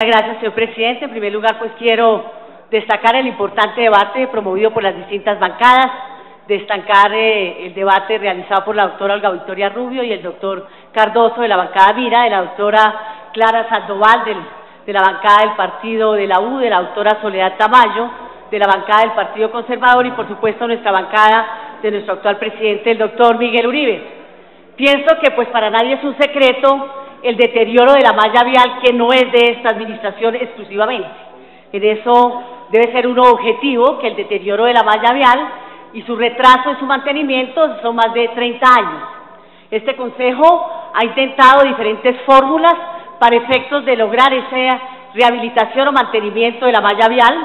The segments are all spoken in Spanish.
Gracias, señor presidente. En primer lugar, pues quiero destacar el importante debate promovido por las distintas bancadas, destacar el debate realizado por la doctora Olga Victoria Rubio y el doctor Cardoso de la bancada Mira, de la doctora Clara Sandoval de la bancada del partido de la U, de la doctora Soledad Tamayo, de la bancada del Partido Conservador y, por supuesto, nuestra bancada de nuestro actual presidente, el doctor Miguel Uribe. Pienso que, pues, para nadie es un secreto el deterioro de la malla vial, que no es de esta administración exclusivamente. En eso debe ser un objetivo, que el deterioro de la malla vial y su retraso en su mantenimiento son más de 30 años. Este Consejo ha intentado diferentes fórmulas para efectos de lograr esa rehabilitación o mantenimiento de la malla vial.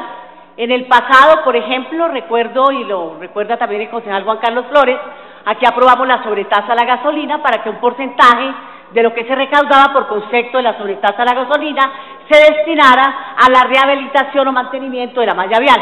En el pasado, por ejemplo, recuerdo, y lo recuerda también el concejal Juan Carlos Flores, aquí aprobamos la sobretasa a la gasolina para que un porcentaje de lo que se recaudaba por concepto de la sobretasa a la gasolina se destinara a la rehabilitación o mantenimiento de la malla vial.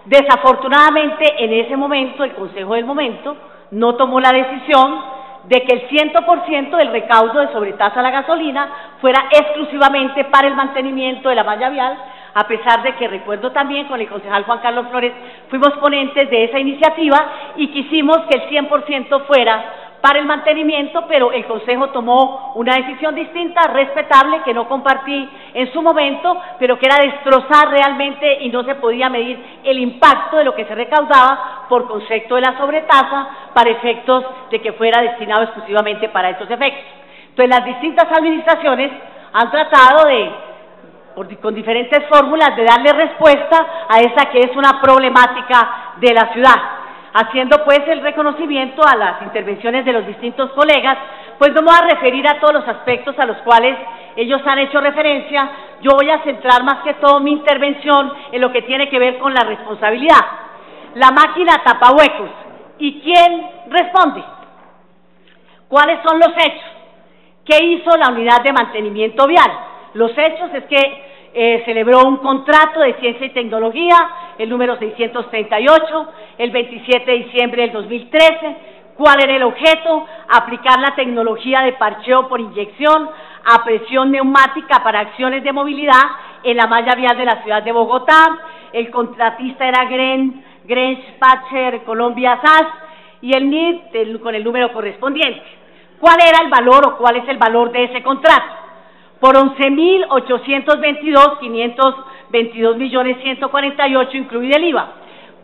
Desafortunadamente, en ese momento, el Consejo del momento no tomó la decisión de que el 100% del recaudo de sobretasa a la gasolina fuera exclusivamente para el mantenimiento de la malla vial, a pesar de que recuerdo también con el concejal Juan Carlos Flores fuimos ponentes de esa iniciativa y quisimos que el 100% fuera para el mantenimiento, pero el Consejo tomó una decisión distinta, respetable, que no compartí en su momento, pero que era destrozar realmente y no se podía medir el impacto de lo que se recaudaba por concepto de la sobretasa para efectos de que fuera destinado exclusivamente para estos efectos. Entonces, las distintas administraciones han tratado con diferentes fórmulas de darle respuesta a esa que es una problemática de la ciudad. Haciendo pues el reconocimiento a las intervenciones de los distintos colegas, pues no me voy a referir a todos los aspectos a los cuales ellos han hecho referencia. Yo voy a centrar más que todo mi intervención en lo que tiene que ver con la responsabilidad. La máquina tapa huecos. ¿Y quién responde? ¿Cuáles son los hechos? ¿Qué hizo la unidad de mantenimiento vial? Los hechos es que celebró un contrato de ciencia y tecnología, el número 638, el 27 de diciembre del 2013. ¿Cuál era el objeto? Aplicar la tecnología de parcheo por inyección a presión neumática para acciones de movilidad en la malla vial de la ciudad de Bogotá. El contratista era Greenspatcher Colombia SAS y el NID con el número correspondiente. ¿Cuál era el valor o cuál es el valor de ese contrato? Por 11.822.522.148, incluido el IVA.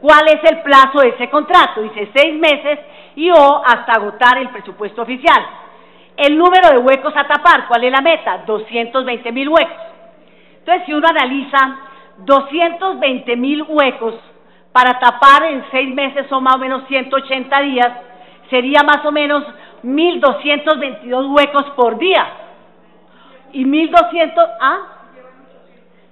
¿Cuál es el plazo de ese contrato? Dice 6 meses y o hasta agotar el presupuesto oficial. El número de huecos a tapar, ¿cuál es la meta? 220.000 huecos. Entonces, si uno analiza 220.000 huecos para tapar en 6 meses son más o menos 180 días, sería más o menos 1.222 huecos por día. Y 1.200,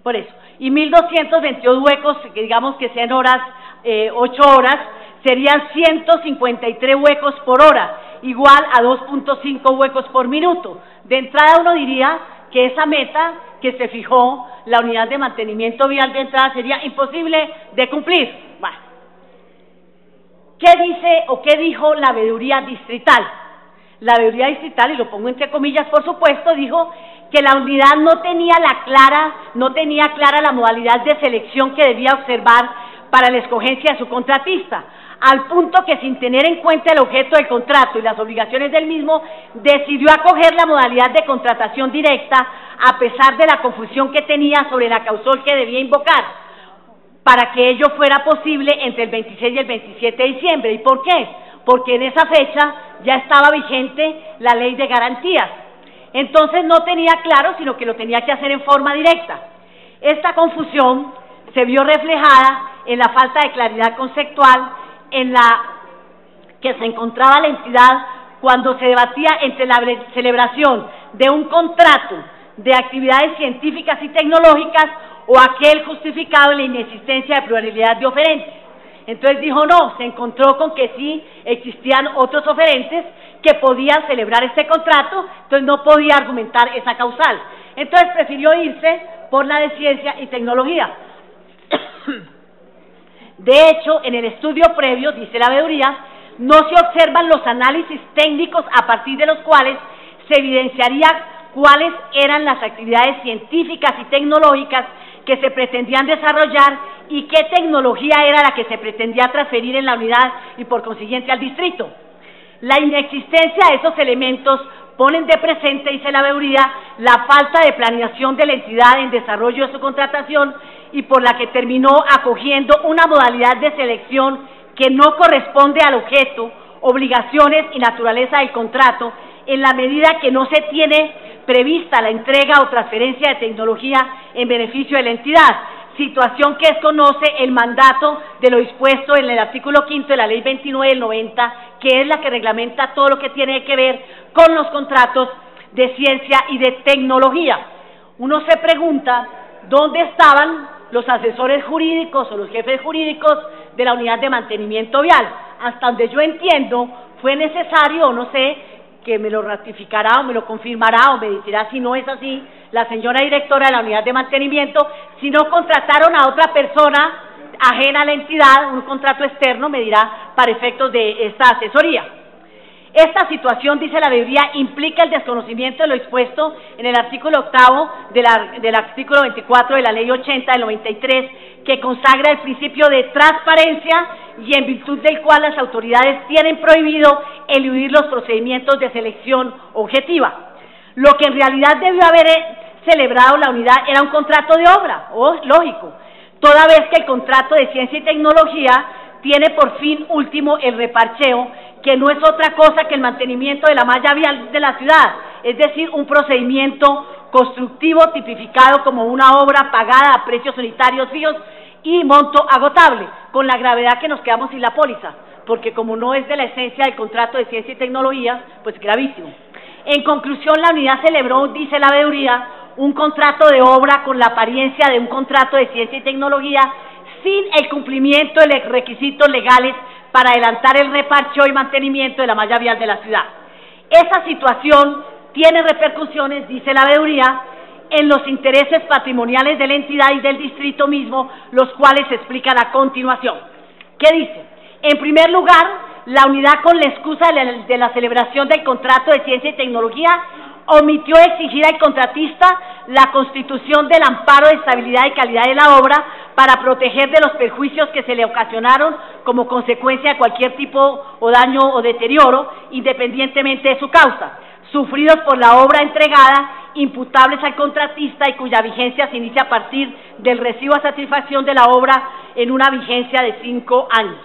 por eso, y 1.222 huecos, que digamos que sean horas, 8 horas, serían 153 huecos por hora, igual a 2.5 huecos por minuto. De entrada uno diría que esa meta que se fijó la unidad de mantenimiento vial de entrada sería imposible de cumplir. Bueno, ¿qué dice o qué dijo la veeduría distrital? La veeduría distrital, y lo pongo entre comillas por supuesto, dijo que la unidad no tenía clara la modalidad de selección que debía observar para la escogencia de su contratista, al punto que sin tener en cuenta el objeto del contrato y las obligaciones del mismo, decidió acoger la modalidad de contratación directa a pesar de la confusión que tenía sobre la causal que debía invocar, para que ello fuera posible entre el 26 y el 27 de diciembre. ¿Y por qué? Porque en esa fecha ya estaba vigente la ley de garantías. Entonces no tenía claro, sino que lo tenía que hacer en forma directa. Esta confusión se vio reflejada en la falta de claridad conceptual en la que se encontraba la entidad cuando se debatía entre la celebración de un contrato de actividades científicas y tecnológicas o aquel justificado en la inexistencia de pluralidad de oferentes. Entonces dijo no, se encontró con que sí existían otros oferentes que podían celebrar este contrato, entonces no podía argumentar esa causal. Entonces prefirió irse por la de ciencia y tecnología. De hecho, en el estudio previo, dice la veeduría, no se observan los análisis técnicos a partir de los cuales se evidenciaría cuáles eran las actividades científicas y tecnológicas que se pretendían desarrollar y qué tecnología era la que se pretendía transferir en la unidad y por consiguiente al distrito. La inexistencia de esos elementos ponen de presente, dice la veeduría, la falta de planeación de la entidad en desarrollo de su contratación y por la que terminó acogiendo una modalidad de selección que no corresponde al objeto, obligaciones y naturaleza del contrato, en la medida que no se tiene prevista la entrega o transferencia de tecnología en beneficio de la entidad, situación que desconoce el mandato de lo dispuesto en el artículo 5 de la Ley 29 del 90, que es la que reglamenta todo lo que tiene que ver con los contratos de ciencia y de tecnología. Uno se pregunta, ¿dónde estaban los asesores jurídicos o los jefes jurídicos de la unidad de mantenimiento vial? Hasta donde yo entiendo, fue necesario, o no sé, que me lo ratificará o me lo confirmará o me dirá si no es así, la señora directora de la unidad de mantenimiento, si no contrataron a otra persona ajena a la entidad, un contrato externo, me dirá, para efectos de esta asesoría. Esta situación, dice la veeduría, implica el desconocimiento de lo dispuesto en el artículo 8 del artículo 24 de la Ley 80 del 93, que consagra el principio de transparencia y en virtud del cual las autoridades tienen prohibido eludir los procedimientos de selección objetiva. Lo que en realidad debió haber celebrado la unidad era un contrato de obra, lógico, toda vez que el contrato de ciencia y tecnología tiene por fin último el reparcheo, que no es otra cosa que el mantenimiento de la malla vial de la ciudad, es decir, un procedimiento constructivo tipificado como una obra pagada a precios unitarios fijos y monto agotable, con la gravedad que nos quedamos sin la póliza, porque como no es de la esencia del contrato de ciencia y tecnología, pues gravísimo. En conclusión, la unidad celebró, dice la veeduría, un contrato de obra con la apariencia de un contrato de ciencia y tecnología sin el cumplimiento de los requisitos legales para adelantar el reparcheo y mantenimiento de la malla vial de la ciudad. Esa situación tiene repercusiones, dice la veeduría, en los intereses patrimoniales de la entidad y del distrito mismo, los cuales se explican a continuación. ¿Qué dice? En primer lugar, la unidad, con la excusa de la celebración del contrato de ciencia y tecnología, omitió exigir al contratista la constitución del amparo de estabilidad y calidad de la obra para proteger de los perjuicios que se le ocasionaron como consecuencia de cualquier tipo o daño o deterioro, independientemente de su causa, sufridos por la obra entregada, imputables al contratista y cuya vigencia se inicia a partir del recibo a satisfacción de la obra en una vigencia de 5 años.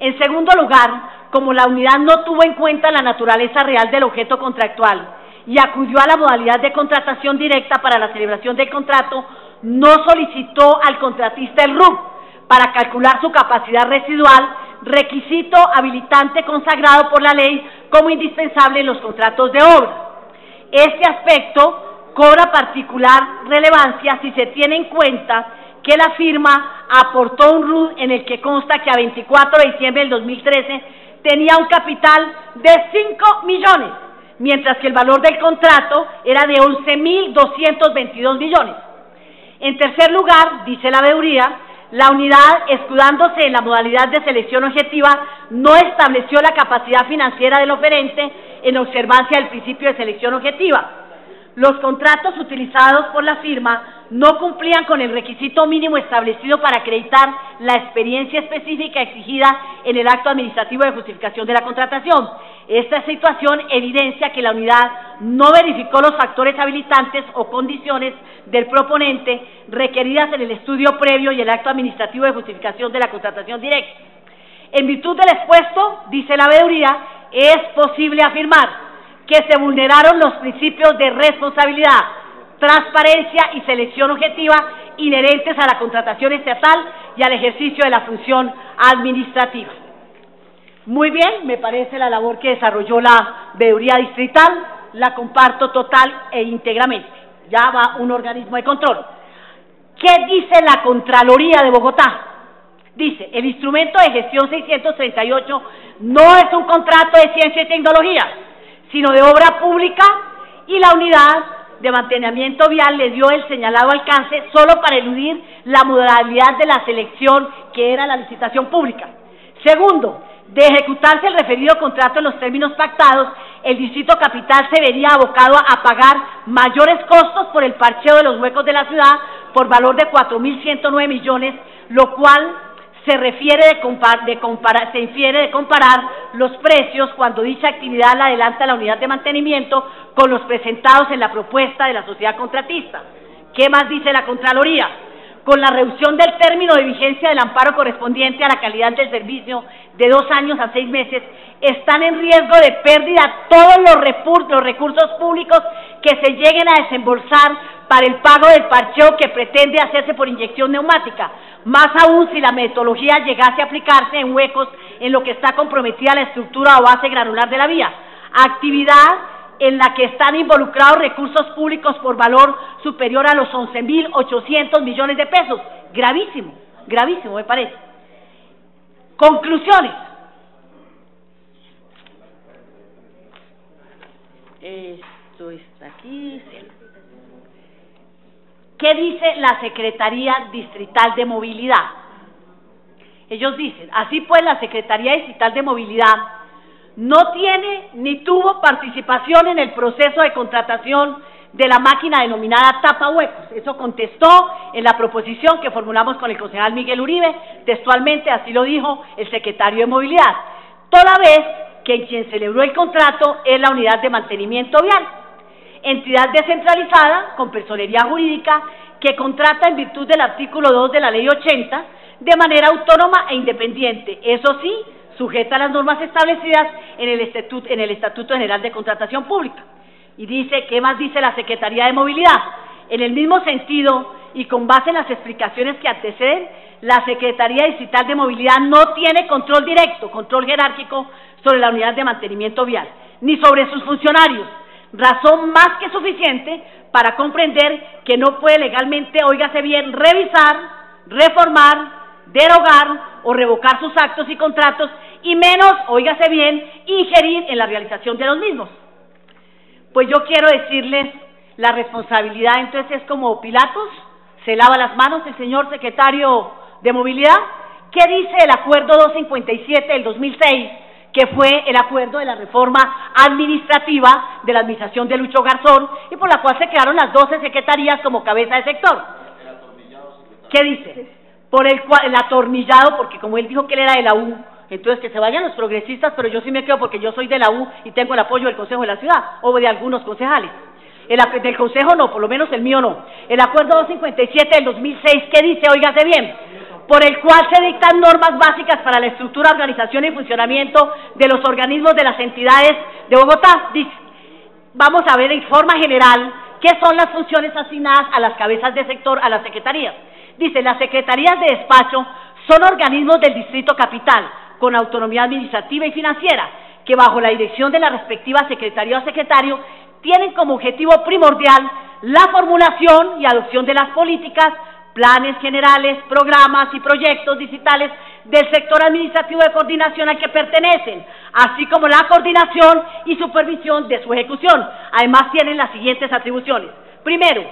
En segundo lugar, como la unidad no tuvo en cuenta la naturaleza real del objeto contractual y acudió a la modalidad de contratación directa para la celebración del contrato, no solicitó al contratista el RUP para calcular su capacidad residual, requisito habilitante consagrado por la ley como indispensable en los contratos de obra. Este aspecto cobra particular relevancia si se tiene en cuenta que la firma aportó un RUP en el que consta que a 24 de diciembre del 2013 tenía un capital de 5 millones, mientras que el valor del contrato era de 11.222 millones. En tercer lugar, dice la veeduría, la unidad, escudándose en la modalidad de selección objetiva, no estableció la capacidad financiera del oferente en observancia del principio de selección objetiva. Los contratos utilizados por la firma no cumplían con el requisito mínimo establecido para acreditar la experiencia específica exigida en el acto administrativo de justificación de la contratación. Esta situación evidencia que la unidad no verificó los factores habilitantes o condiciones del proponente requeridas en el estudio previo y el acto administrativo de justificación de la contratación directa. En virtud del expuesto, dice la veeduría, es posible afirmar que se vulneraron los principios de responsabilidad, transparencia y selección objetiva inherentes a la contratación estatal y al ejercicio de la función administrativa. Muy bien, me parece la labor que desarrolló la veeduría distrital, la comparto total e íntegramente. Ya va un organismo de control. ¿Qué dice la Contraloría de Bogotá? Dice, el instrumento de gestión 638 no es un contrato de ciencia y tecnología, sino de obra pública, y la unidad de mantenimiento vial le dio el señalado alcance solo para eludir la modalidad de la selección, que era la licitación pública. Segundo, De ejecutarse el referido contrato en los términos pactados, el Distrito Capital se vería abocado a pagar mayores costos por el parcheo de los huecos de la ciudad por valor de 4.109 millones, lo cual se infiere de comparar los precios cuando dicha actividad la adelanta la unidad de mantenimiento con los presentados en la propuesta de la sociedad contratista. ¿Qué más dice la Contraloría? Con la reducción del término de vigencia del amparo correspondiente a la calidad del servicio de 2 años a 6 meses, están en riesgo de pérdida todos los recursos públicos que se lleguen a desembolsar para el pago del parcheo que pretende hacerse por inyección neumática, más aún si la metodología llegase a aplicarse en huecos en lo que está comprometida la estructura o base granular de la vía, actividad en la que están involucrados recursos públicos por valor superior a los 11.800 millones de pesos. Gravísimo, gravísimo me parece. Conclusiones. Esto está aquí. ¿Qué dice la Secretaría Distrital de Movilidad? Ellos dicen, así pues la Secretaría Distrital de Movilidad no tiene ni tuvo participación en el proceso de contratación de la máquina denominada tapahuecos. Eso contestó en la proposición que formulamos con el concejal Miguel Uribe, textualmente así lo dijo el secretario de Movilidad, toda vez que quien celebró el contrato es la unidad de mantenimiento vial, entidad descentralizada con personería jurídica que contrata en virtud del artículo 2 de la Ley 80 de manera autónoma e independiente, eso sí, sujeta a las normas establecidas en el Estatuto General de Contratación Pública. Y dice, ¿qué más dice la Secretaría de Movilidad? En el mismo sentido, y con base en las explicaciones que anteceden, la Secretaría Distrital de Movilidad no tiene control directo, control jerárquico sobre la unidad de mantenimiento vial, ni sobre sus funcionarios, razón más que suficiente para comprender que no puede legalmente, óigase bien, revisar, reformar, derogar o revocar sus actos y contratos, y menos, óigase bien, ingerir en la realización de los mismos. Pues yo quiero decirles, la responsabilidad entonces es como Pilatos, se lava las manos el señor secretario de Movilidad. ¿Qué dice el acuerdo 257 del 2006, que fue el acuerdo de la reforma administrativa de la administración de Lucho Garzón, y por la cual se crearon las 12 secretarías como cabeza de sector? ¿Qué dice? Por el cual, el atornillado, porque como él dijo que él era de la U, entonces que se vayan los progresistas, pero yo sí me quedo porque yo soy de la U y tengo el apoyo del Consejo de la Ciudad, o de algunos concejales. Del Consejo no, por lo menos el mío no. El acuerdo 257 del 2006, ¿qué dice? Óigase bien, por el cual se dictan normas básicas para la estructura, organización y funcionamiento de los organismos de las entidades de Bogotá. Dice, vamos a ver en forma general qué son las funciones asignadas a las cabezas de sector, a las secretarías. Dice, las secretarías de despacho son organismos del Distrito Capital, con autonomía administrativa y financiera, que bajo la dirección de la respectiva secretaría o secretario, tienen como objetivo primordial la formulación y adopción de las políticas, planes generales, programas y proyectos digitales del sector administrativo de coordinación al que pertenecen, así como la coordinación y supervisión de su ejecución. Además tienen las siguientes atribuciones. Primero,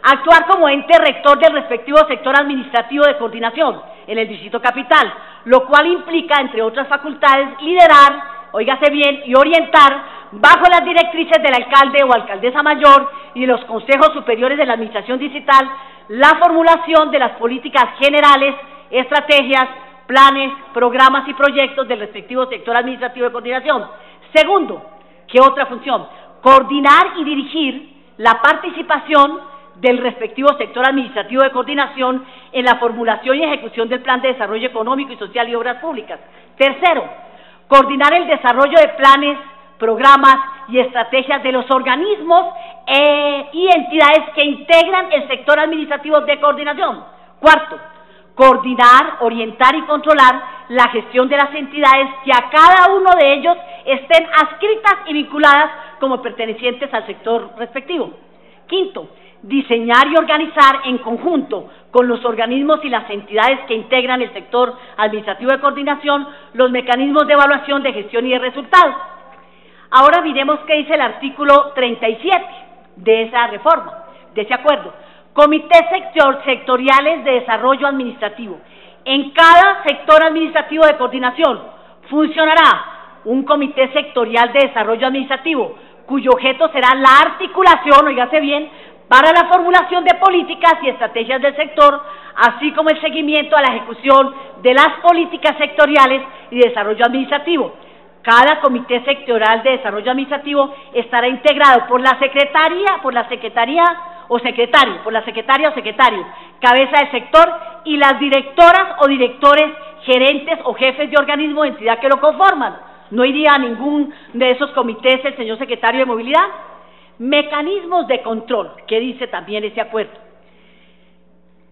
actuar como ente rector del respectivo sector administrativo de coordinación en el Distrito Capital, lo cual implica, entre otras facultades, liderar, óigase bien, y orientar, bajo las directrices del alcalde o alcaldesa mayor y de los consejos superiores de la administración distrital, la formulación de las políticas generales, estrategias, planes, programas y proyectos del respectivo sector administrativo de coordinación. Segundo, ¿qué otra función? Coordinar y dirigir la participación del respectivo sector administrativo de coordinación en la formulación y ejecución del plan de desarrollo económico y social y obras públicas. Tercero, coordinar el desarrollo de planes, programas y estrategias de los organismos y entidades que integran el sector administrativo de coordinación. Cuarto, coordinar, orientar y controlar la gestión de las entidades que a cada uno de ellos estén adscritas y vinculadas como pertenecientes al sector respectivo. Quinto, diseñar y organizar en conjunto con los organismos y las entidades que integran el sector administrativo de coordinación los mecanismos de evaluación, de gestión y de resultados. Ahora miremos qué dice el artículo 37 de esa reforma, de ese acuerdo. Comités sectoriales de desarrollo administrativo. En cada sector administrativo de coordinación Funcionará un comité sectorial de desarrollo administrativo, cuyo objeto será la articulación, oígase bien, para la formulación de políticas y estrategias del sector, así como el seguimiento a la ejecución de las políticas sectoriales y de desarrollo administrativo. Cada comité sectorial de desarrollo administrativo estará integrado por la secretaria o secretario, cabeza del sector, y las directoras o directores, gerentes o jefes de organismo de entidad que lo conforman. No iría a ningún de esos comités el señor secretario de Movilidad. Mecanismos de control, que dice también ese acuerdo.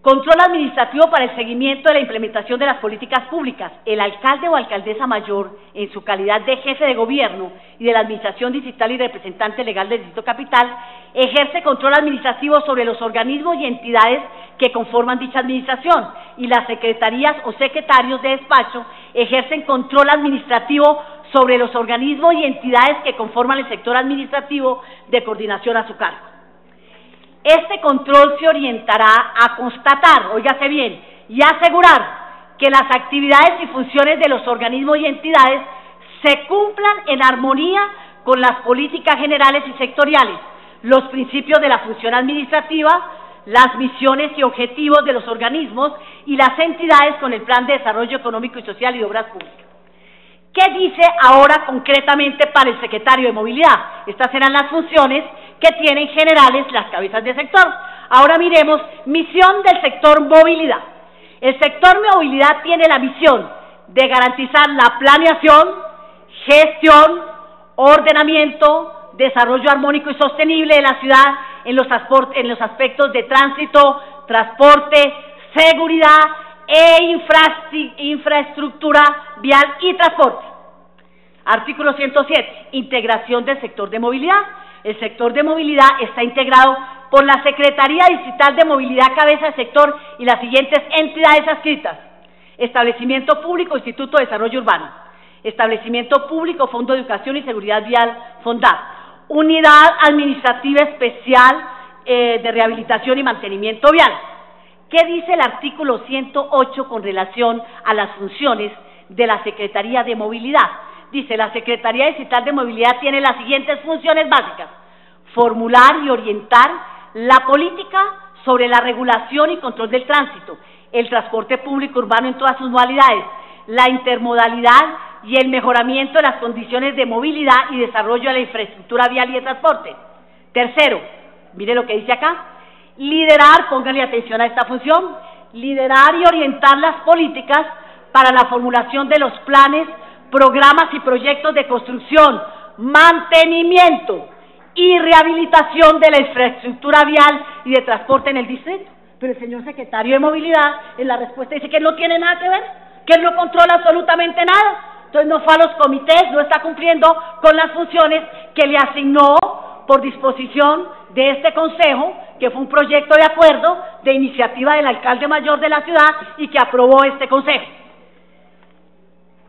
Control administrativo para el seguimiento de la implementación de las políticas públicas. El alcalde o alcaldesa mayor, en su calidad de jefe de gobierno y de la administración distrital y representante legal del Distrito Capital, ejerce control administrativo sobre los organismos y entidades que conforman dicha administración, y las secretarías o secretarios de despacho ejercen control administrativo sobre los organismos y entidades que conforman el sector administrativo de coordinación a su cargo. Este control se orientará a constatar, óigase bien, y asegurar que las actividades y funciones de los organismos y entidades se cumplan en armonía con las políticas generales y sectoriales, los principios de la función administrativa, las misiones y objetivos de los organismos y las entidades con el Plan de Desarrollo Económico y Social y de Obras Públicas. ¿Qué dice ahora concretamente para el secretario de Movilidad? Estas serán las funciones que tienen generales las cabezas de sector. Ahora miremos misión del sector movilidad. El sector movilidad tiene la misión de garantizar la planeación, gestión, ordenamiento, desarrollo armónico y sostenible de la ciudad en los aspectos de tránsito, transporte, seguridad e infraestructura vial y transporte. Artículo 107. Integración del sector de movilidad. El sector de movilidad está integrado por la Secretaría Distrital de Movilidad, cabeza de sector, y las siguientes entidades adscritas: Establecimiento Público, Instituto de Desarrollo Urbano; Establecimiento Público, Fondo de Educación y Seguridad Vial, FONDAV; Unidad Administrativa Especial de Rehabilitación y Mantenimiento Vial. ¿Qué dice el artículo 108 con relación a las funciones de la Secretaría de Movilidad? Dice: la Secretaría Distrital de Movilidad tiene las siguientes funciones básicas: formular y orientar la política sobre la regulación y control del tránsito, el transporte público urbano en todas sus modalidades, la intermodalidad y el mejoramiento de las condiciones de movilidad y desarrollo de la infraestructura vial y de transporte. Tercero, mire lo que dice acá: liderar, pónganle atención a esta función, liderar y orientar las políticas para la formulación de los planes, programas y proyectos de construcción, mantenimiento y rehabilitación de la infraestructura vial y de transporte en el distrito. Pero el señor secretario de Movilidad en la respuesta dice que no tiene nada que ver, que él no controla absolutamente nada. Entonces no fue a los comités, no está cumpliendo con las funciones que le asignó por disposición de este consejo, que fue un proyecto de acuerdo de iniciativa del alcalde mayor de la ciudad y que aprobó este consejo.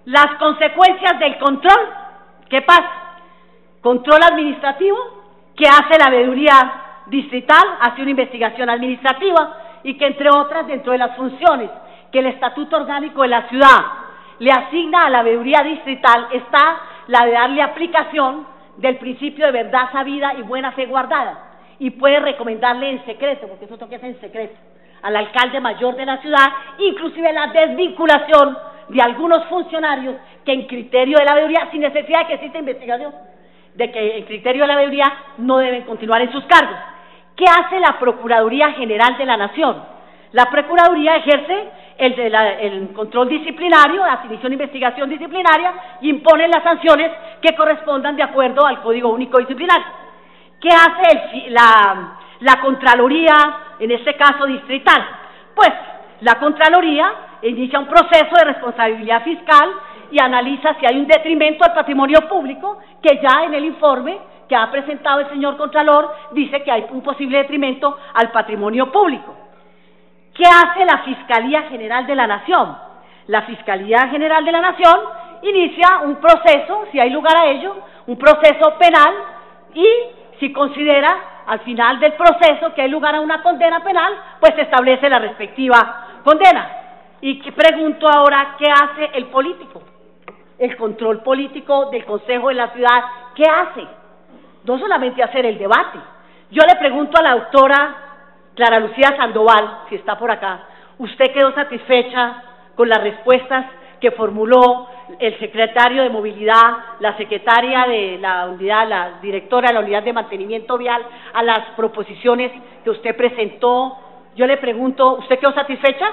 Las consecuencias del control, ¿qué pasa? Control administrativo, que hace la veeduría distrital, hace una investigación administrativa, y que entre otras, dentro de las funciones que el Estatuto Orgánico de la ciudad le asigna a la veeduría distrital, está la de darle aplicación del principio de verdad sabida y buena fe guardada, y puede recomendarle en secreto, porque eso toca en secreto, al alcalde mayor de la ciudad, inclusive la desvinculación de algunos funcionarios que en criterio de la veeduría, sin necesidad de que exista investigación, de que en criterio de la veeduría no deben continuar en sus cargos. ¿Qué hace la Procuraduría General de la Nación? La Procuraduría ejerce el control disciplinario, la asignación de investigación disciplinaria, y impone las sanciones que correspondan de acuerdo al Código Único Disciplinario. ¿Qué hace la Contraloría, en este caso distrital? Pues la Contraloría inicia un proceso de responsabilidad fiscal y analiza si hay un detrimento al patrimonio público, que ya en el informe que ha presentado el señor Contralor dice que hay un posible detrimento al patrimonio público. ¿Qué hace la Fiscalía General de la Nación? La Fiscalía General de la Nación inicia un proceso, si hay lugar a ello, un proceso penal, y si considera al final del proceso que hay lugar a una condena penal, pues se establece la respectiva condena. Y pregunto ahora, ¿qué hace el político? el control político del Consejo de la Ciudad, ¿qué hace? No solamente hacer el debate. Yo le pregunto a la doctora Clara Lucía Sandoval, si está por acá, ¿usted quedó satisfecha con las respuestas que formuló el secretario de Movilidad, la secretaria de la unidad, la directora de la unidad de mantenimiento vial, a las proposiciones que usted presentó? Yo le pregunto, ¿usted quedó satisfecha?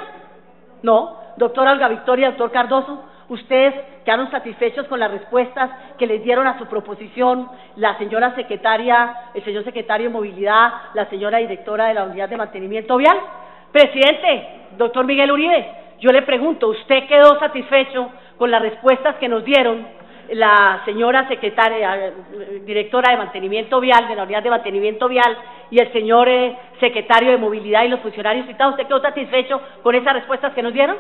No. Doctora Olga Victoria, doctor Cardoso, ¿ustedes quedaron satisfechos con las respuestas que les dieron a su proposición la señora secretaria, el señor secretario de Movilidad, la señora directora de la unidad de mantenimiento vial? Presidente, doctor Miguel Uribe, yo le pregunto, ¿usted quedó satisfecho con las respuestas que nos dieron la señora secretaria, directora de mantenimiento vial, de la unidad de mantenimiento vial, y el señor secretario de Movilidad y los funcionarios citados? ¿Usted quedó satisfecho con esas respuestas que nos dieron?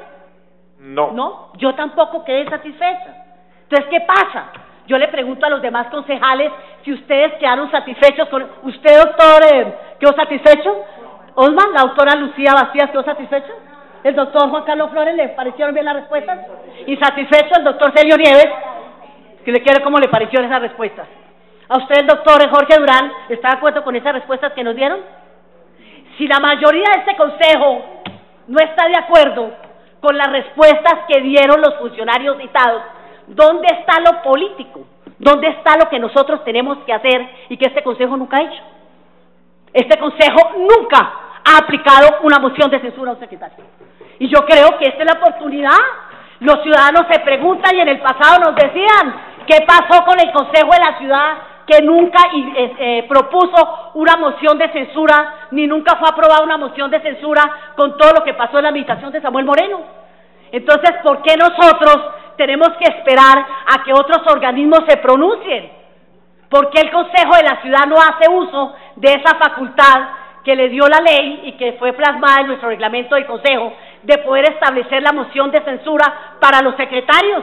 No. No, yo tampoco quedé satisfecha. Entonces, ¿qué pasa? Yo le pregunto a los demás concejales si ustedes quedaron satisfechos con... ¿Usted, doctor, quedó satisfecho? ¿Osman, la doctora Lucía Bastías quedó satisfecho? ¿El doctor Juan Carlos Flores le parecieron bien las respuestas? ¿Insatisfecho el doctor Celio Nieves? Que le quiere cómo le parecieron esas respuestas. ¿A usted, el doctor Jorge Durán, está de acuerdo con esas respuestas que nos dieron? Si la mayoría de este consejo no está de acuerdo con las respuestas que dieron los funcionarios citados, ¿dónde está lo político? ¿Dónde está lo que nosotros tenemos que hacer y que este consejo nunca ha hecho? Este consejo nunca ha aplicado una moción de censura a un secretario. Y yo creo que esta es la oportunidad. Los ciudadanos se preguntan, y en el pasado nos decían, ¿qué pasó con el Consejo de la Ciudad que nunca propuso una moción de censura, ni nunca fue aprobada una moción de censura con todo lo que pasó en la administración de Samuel Moreno? Entonces, ¿por qué nosotros tenemos que esperar a que otros organismos se pronuncien? ¿Por qué el Consejo de la Ciudad no hace uso de esa facultad que le dio la ley y que fue plasmada en nuestro reglamento del Consejo, de poder establecer la moción de censura para los secretarios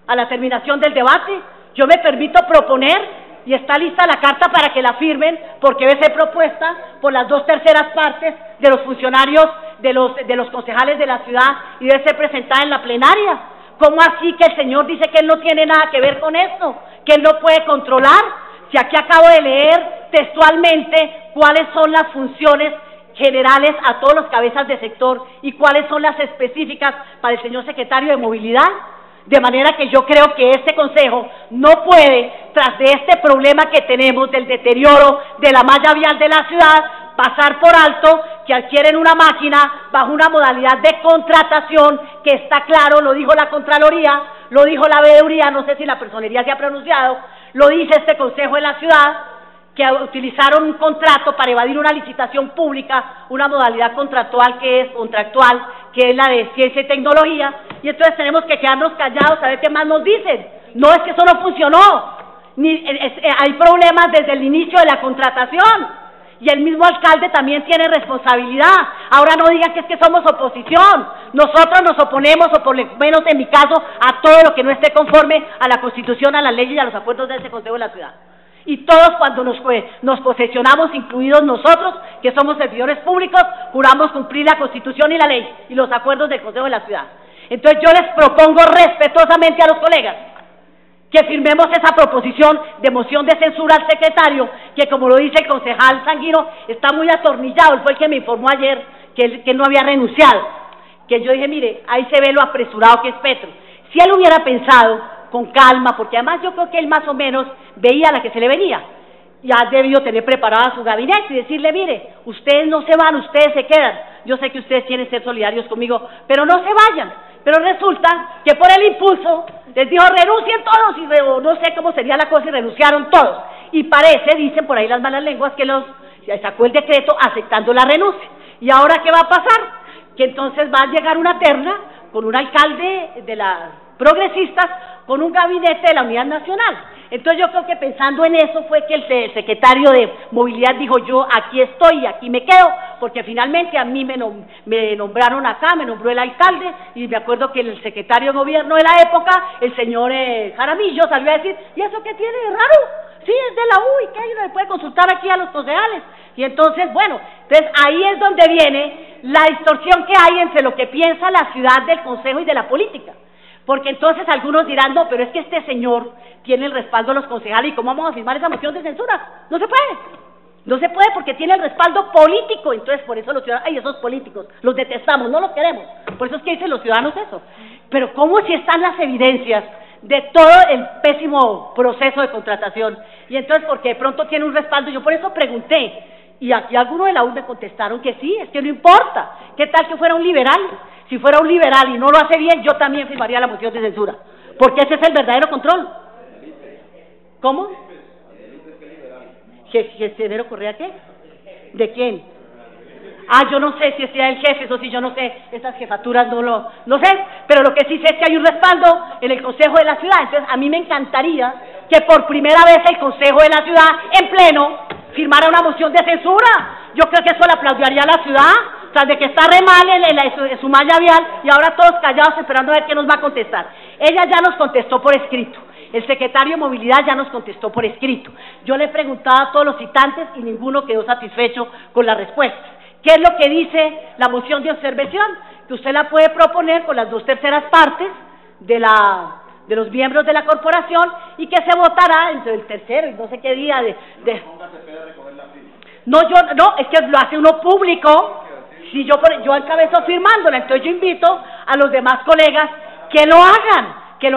a la terminación del debate? Yo me permito proponer, y está lista la carta para que la firmen, porque debe ser propuesta por las 2/3 partes de los funcionarios, de los concejales de la ciudad, y debe ser presentada en la plenaria. ¿Cómo así que el señor dice que él no tiene nada que ver con esto, que él no puede controlar? Si aquí acabo de leer textualmente cuáles son las funciones generales a todos los cabezas de sector y cuáles son las específicas para el señor secretario de Movilidad. De manera que yo creo que este consejo no puede, tras de este problema que tenemos del deterioro de la malla vial de la ciudad, pasar por alto que adquieren una máquina bajo una modalidad de contratación que está claro, lo dijo la Contraloría, lo dijo la Veeduría, no sé si la Personería se ha pronunciado, lo dice este consejo de la ciudad, que utilizaron un contrato para evadir una licitación pública, una modalidad contractual que es la de ciencia y tecnología, y entonces tenemos que quedarnos callados a ver qué más nos dicen. No, es que eso no funcionó, hay problemas desde el inicio de la contratación, y el mismo alcalde también tiene responsabilidad. Ahora no digan que es que somos oposición, nosotros nos oponemos, o por lo menos en mi caso, a todo lo que no esté conforme a la Constitución, a la ley y a los acuerdos de ese Consejo de la Ciudad. Y todos, cuando nos posesionamos, incluidos nosotros, que somos servidores públicos, juramos cumplir la Constitución y la ley y los acuerdos del Consejo de la Ciudad. Entonces yo les propongo respetuosamente a los colegas que firmemos esa proposición de moción de censura al secretario, que, como lo dice el concejal Sanguino, está muy atornillado. Él fue el que me informó ayer que él no había renunciado. Que yo dije, mire, ahí se ve lo apresurado que es Petro. Si él hubiera pensado con calma, porque además yo creo que él más o menos veía la que se le venía, ya debió tener preparada su gabinete y decirle, mire, ustedes no se van, ustedes se quedan. Yo sé que ustedes quieren ser solidarios conmigo, pero no se vayan. Pero resulta que por el impulso les dijo, renuncien todos, y no sé cómo sería la cosa, y renunciaron todos. Y parece, dicen por ahí las malas lenguas, que sacó el decreto aceptando la renuncia. ¿Y ahora qué va a pasar? Que entonces va a llegar una terna con un alcalde de las progresistas, con un gabinete de la Unidad Nacional. Entonces yo creo que pensando en eso fue que el secretario de Movilidad dijo, yo aquí estoy y aquí me quedo, porque finalmente a mí me nombraron acá, me nombró el alcalde, y me acuerdo que el secretario de gobierno de la época, el señor Jaramillo, salió a decir, ¿y eso qué tiene de raro? Sí, es de la U, y que ahí uno le puede consultar aquí a los concejales. Y entonces, bueno, ahí es donde viene la distorsión que hay entre lo que piensa la ciudad del consejo y de la política. Porque entonces algunos dirán, no, pero es que este señor tiene el respaldo de los concejales, ¿y cómo vamos a firmar esa moción de censura? No se puede. No se puede porque tiene el respaldo político. Entonces por eso los ciudadanos, ay, esos políticos, los detestamos, no los queremos. Por eso es que dicen los ciudadanos eso. Pero ¿cómo si están las evidencias de todo el pésimo proceso de contratación? Y entonces porque de pronto tiene un respaldo, yo por eso pregunté, y aquí algunos de la U me contestaron que sí, es que no importa. ¿Qué tal que fuera un liberal? Si fuera un liberal y no lo hace bien, yo también firmaría la moción de censura, porque ese es el verdadero control. ¿Cómo? ¿Genero Correa qué? ¿De quién? Ah, yo no sé si sea el jefe, eso sí, yo no sé, esas jefaturas no sé, pero lo que sí sé es que hay un respaldo en el Consejo de la Ciudad. Entonces a mí me encantaría que por primera vez el Consejo de la Ciudad, en pleno, firmara una moción de censura. Yo creo que eso le aplaudiría a la ciudad, tras de que está re mal en su malla vial, y ahora todos callados esperando a ver qué nos va a contestar. Ella ya nos contestó por escrito. El secretario de Movilidad ya nos contestó por escrito. Yo le preguntaba a todos los citantes y ninguno quedó satisfecho con la respuesta. ¿Qué es lo que dice la moción de observación? Que usted la puede proponer con las 2/3 partes de los miembros de la corporación y que se votará entre el tercero y no sé qué día No, es que lo hace uno público. Si yo encabezo firmándola, entonces yo invito a los demás colegas que lo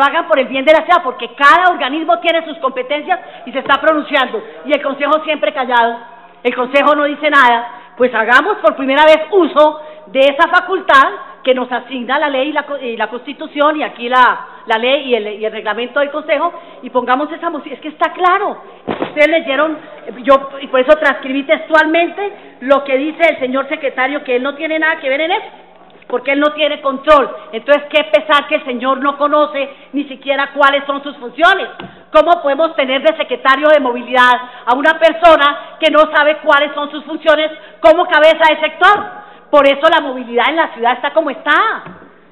hagan por el bien de la ciudad, porque cada organismo tiene sus competencias y se está pronunciando, y el Consejo siempre callado, el Consejo no dice nada. Pues hagamos por primera vez uso de esa facultad que nos asigna la ley y la Constitución, y aquí la ley y el reglamento del Consejo, y pongamos esa moción. Es que está claro, ustedes leyeron, y por eso transcribí textualmente lo que dice el señor secretario, que él no tiene nada que ver en eso, porque él no tiene control. Entonces, qué pesar que el señor no conoce ni siquiera cuáles son sus funciones. ¿Cómo podemos tener de secretario de Movilidad a una persona que no sabe cuáles son sus funciones como cabeza de sector? Por eso la movilidad en la ciudad está como está.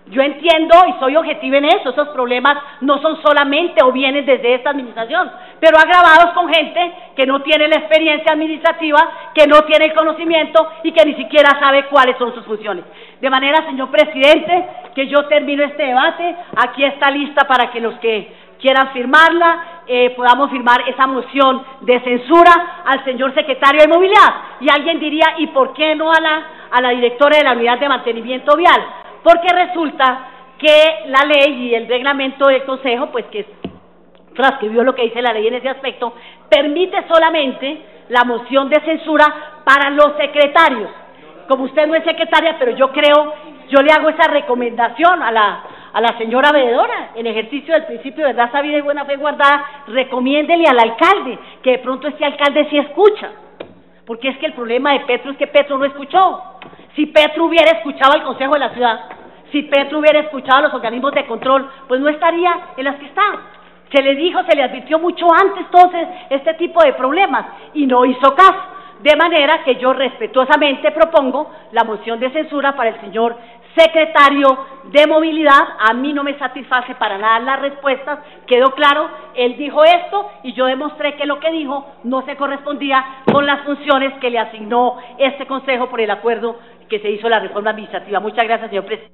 Yo entiendo y soy objetiva en eso, esos problemas no son solamente o vienen desde esta administración, pero agravados con gente que no tiene la experiencia administrativa, que no tiene el conocimiento y que ni siquiera sabe cuáles son sus funciones. De manera, señor presidente, que yo termino este debate. Aquí está lista para que los que quieran firmarla, podamos firmar esa moción de censura al señor secretario de Movilidad. Y alguien diría, ¿y por qué no a la directora de la Unidad de Mantenimiento Vial? Porque resulta que la ley y el reglamento del Consejo, pues que transcribió lo que dice la ley en ese aspecto, permite solamente la moción de censura para los secretarios. Como usted no es secretaria, pero yo le hago esa recomendación a la señora veedora, en ejercicio del principio de verdad, sabida y buena fe guardada, recomiéndele al alcalde, que de pronto este alcalde sí escucha, porque es que el problema de Petro es que Petro no escuchó. Si Petro hubiera escuchado al Consejo de la Ciudad, si Petro hubiera escuchado a los organismos de control, pues no estaría en las que está. Se le dijo, se le advirtió mucho antes entonces este tipo de problemas y no hizo caso. De manera que yo respetuosamente propongo la moción de censura para el señor secretario de Movilidad. A mí no me satisface para nada las respuestas, quedó claro, él dijo esto y yo demostré que lo que dijo no se correspondía con las funciones que le asignó este Consejo por el acuerdo que se hizo la reforma administrativa. Muchas gracias, señor presidente.